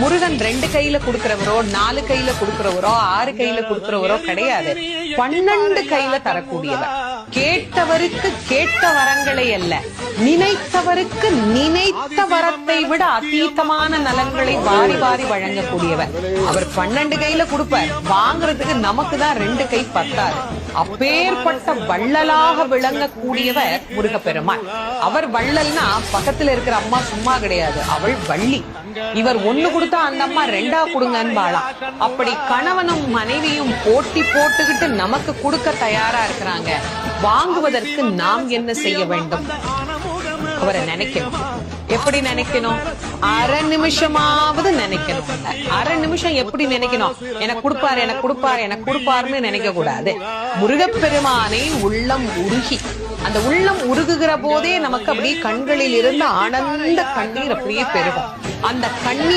முருகன் 2 கையில கொடுக்கிறவரோ 4 கையில கொடுக்கிறவரோ 6 கையில கொடுக்கிறவரோ கிடையாது. 12 கையில தரக்கூடியவர். கேட்டவருக்கு கேட்ட வரங்களை அல்ல, நினைத்தவருக்கு நினைத்த வரத்தை விட அதீதமான நலன்களை வாரி வாரி வழங்கக்கூடியவர். அவர் 12 கையில கொடுப்பார், வாங்குறதுக்கு நமக்கு தான் 2 கை பத்தாது. அப்பேற்பட்ட வள்ளலாக விளங்கக்கூடியவர் முருகப்பெருமான். அவர் வள்ளல்னா பக்கத்துல இருக்கிற அம்மா சும்மா கிடையாது, அவள் வள்ளி. இவர் 1 கொடுத்தா அந்த அம்மா 2 கொடுங்கன்னு வாழாம். அப்படி கணவனும் மனைவியும் போட்டி போட்டுக்கிட்டு நமக்கு கொடுக்க தயாரா இருக்கிறாங்க. வாங்குவதற்கு நாம் என்ன செய்ய வேண்டும்? அவரை நினைக்கணும். எப்படி நினைக்கணும்? அரை நிமிஷமாவது நினைக்கணும். அரை நிமிஷம் எப்படி நினைக்கணும்? எனக்கு கொடுப்பாரு, எனக்கு கொடுப்பாரு, எனக்கு கொடுப்பாருன்னு நினைக்க கூடாது. முருகப்பெருமானை உள்ளம் உருகி, அந்த உள்ளம் உருகுகிற போதே நமக்கு அப்படியே கண்களில் இருந்து ஆனந்த கண்ணீர் அப்படியே பெருகும். அந்த கண்ணீர்